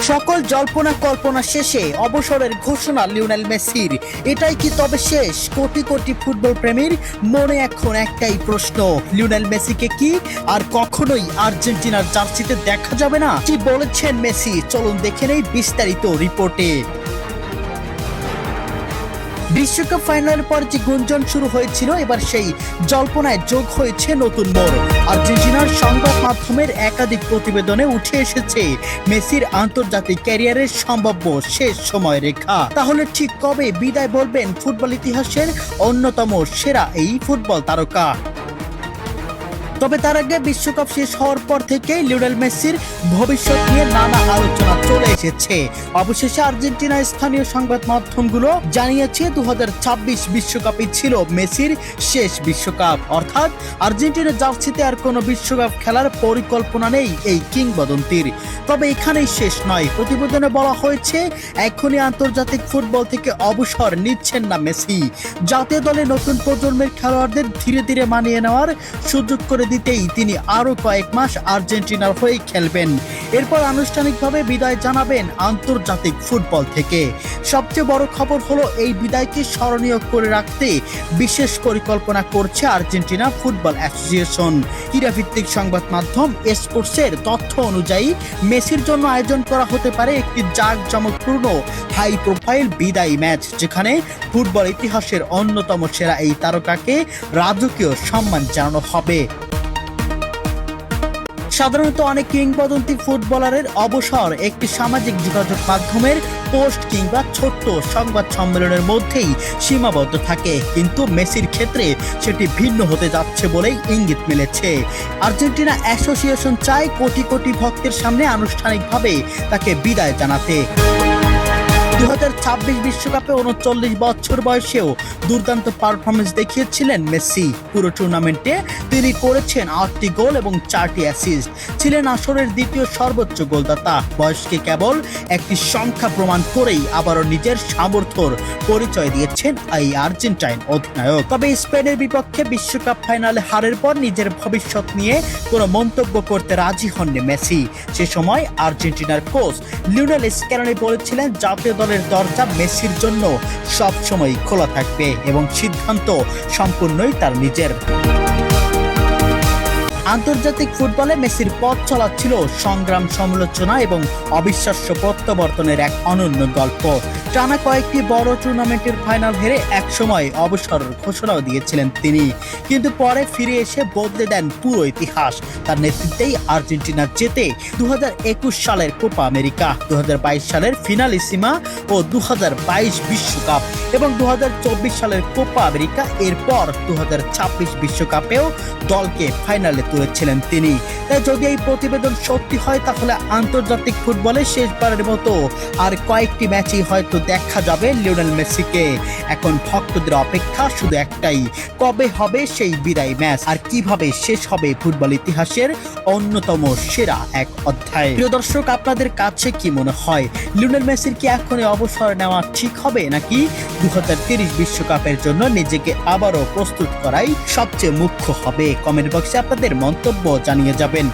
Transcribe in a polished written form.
সকল জল্পনা কল্পনা শেষে অবসরের ঘোষণা লিওনেল মেসির। এটাই কি তবে শেষ? কোটি কোটি ফুটবল প্রেমীর মনে এখন একটাই প্রশ্ন, লিওনেল মেসিকে কি আর কখনোই আর্জেন্টিনার জার্সিতে দেখা যাবে না? কি বলেছেন মেসি, চলুন দেখে নেই বিস্তারিত রিপোর্টে। বিশ্বকাপ ফাইনালের পর যে গুঞ্জন শুরু হয়েছিল, এবার সেই জল্পনায় যোগ হয়েছে নতুন মোড়। আর্জেন্টিনার সংবাদ মাধ্যমের একাধিক প্রতিবেদনে উঠে এসেছে মেসির আন্তর্জাতিক ক্যারিয়ারের সম্ভাব্য শেষ সময় রেখা। তাহলে ঠিক কবে বিদায় বলবেন ফুটবল ইতিহাসের অন্যতম সেরা এই ফুটবল তারকা? তবে তার আগে বিশ্বকাপ শেষ হওয়ার পর থেকেই লিওনেল মেসির ভবিষ্যৎ নিয়ে নানা আলোচনা চলে এসেছে। অবশেষে আর্জেন্টিনার স্থানীয় সংবাদ মাধ্যমগুলো জানিয়েছে 2026 বিশ্বকাপই ছিল মেসির শেষ বিশ্বকাপ। অর্থাৎ আর্জেন্টিনার জার্সিতে আর কোনো বিশ্বকাপ খেলার পরিকল্পনা নেই এই কিংবদন্তির। তবে এখানেই শেষ নয়। প্রতিবেদনে বলা হয়েছে এখনই আন্তর্জাতিক ফুটবল থেকে অবসর নিচ্ছেন না মেসি। জাতীয় দলে নতুন প্রজন্মের খেলোয়াড়দের ধীরে ধীরে মানিয়ে নেওয়ার সুযোগ করে দিতেই তিনি আরো কয়েক মাস আর্জেন্টিনার হয়ে খেলবেন। এরপর আনুষ্ঠানিকভাবে বিদায় জানাবেন আন্তর্জাতিক ফুটবল থেকে। সবচেয়ে বড় খবর হলো এই বিদায়কে স্মরণীয় করে রাখতে বিশেষ পরিকল্পনা করছে আর্জেন্টিনা ফুটবল অ্যাসোসিয়েশন। ক্রীড়াভিত্তিক সংবাদ মাধ্যম স্পোর্টসের তথ্য অনুযায়ী মেসির জন্য আয়োজন করা হতে পারে একটি জাঁকজমকপূর্ণ হাই প্রোফাইল বিদায়ী ম্যাচ, যেখানে ফুটবল ইতিহাসের অন্যতম সেরা এই তারকাকে রাজকীয় সম্মান জানানো হবে। সাধারণত অনেক কিংবদন্তি ফুটবলারের অবসর একটি সামাজিক যোগাযোগ মাধ্যমের পোস্ট কিংবা ছোট্ট সংবাদ সম্মেলনের মধ্যেই সীমাবদ্ধ থাকে, কিন্তু মেসির ক্ষেত্রে সেটি ভিন্ন হতে যাচ্ছে বলেই ইঙ্গিত মিলেছে। আর্জেন্টিনা অ্যাসোসিয়েশন চায় কোটি কোটি ভক্তের সামনে আনুষ্ঠানিকভাবে তাকে বিদায় জানাতে। 2026 বিশ্বকাপে 39 বছর বয়সেও দুর্দান্ত পারফরমেন্স দেখিয়েছিলেন মেসি। পুরো টুর্নামেন্টে তিনি করেছেন 8টি গোল এবং 4টি অ্যাসিস্ট, ছিলেন আসরের দ্বিতীয় সর্বোচ্চ গোলদাতা। বয়সকে কেবল একটি সংখ্যা প্রমাণ করেই আবারও নিজের সামর্থ্যর পরিচয় দিয়েছেন এই আর্জেন্টাইন অধিনায়ক। তবে স্পেনের বিপক্ষে বিশ্বকাপ ফাইনালে হারের পর নিজের ভবিষ্যৎ নিয়ে কোনো মন্তব্য করতে রাজি হননি মেসি। সে সময় আর্জেন্টিনার কোচ লিওনেল স্ক্যালোনি বলেছিলেন জাতীয় দলের দরজা মেসির জন্য সবসময় খোলা থাকবে এবং সিদ্ধান্ত সম্পূর্ণই তার নিজের। আন্তর্জাতিক ফুটবলে মেসির পথ চলা ছিল সংগ্রাম, সমালোচনা এবং অবিশ্বাস্য প্রত্যাবর্তনের এক অনন্য গল্প। টানা কয়েকটি বড় টুর্নামেন্টের ফাইনাল হেরে একসময় অবসরের ঘোষণাও দিয়েছিলেন তিনি, কিন্তু পরে ফিরে এসে বদলে দেন পুরো ইতিহাস। তার নেতৃত্বেই আর্জেন্টিনা জেতে 2021 সালের কোপা আমেরিকা, 2022 সালের ফিনালিসিমা ও 2022 বিশ্বকাপ এবং 2024 সালের কোপা আমেরিকা। এরপর 2026 বিশ্বকাপেও দলকে ফাইনালে তুলেছিলেন তিনি। তাই যদি এই প্রতিবেদন সত্যি হয়, তাহলে আন্তর্জাতিক ফুটবলে শেষবারের মতো আর কয়েকটি ম্যাচই হয়তো দেখা যাবে লিওনেল মেসিকে। এখন ভক্তদের অপেক্ষা শুধু একটাই, কবে হবে সেই বিদায় ম্যাচ আর কিভাবে শেষ হবে ফুটবল ইতিহাসের অন্যতম সেরা এক অধ্যায়। প্রিয় দর্শক, আপনাদের কাছে কি মনে হয়, লিওনেল মেসির কি এখনই অবসর নেওয়া ঠিক হবে, নাকি 2030 বিশ্বকাপের জন্য নিজেকে আবারও প্রস্তুত করাই সবচেয়ে মুখ্য হবে? কমেন্ট বক্সে আপনাদের মন্তব্য জানিয়ে যাবেন।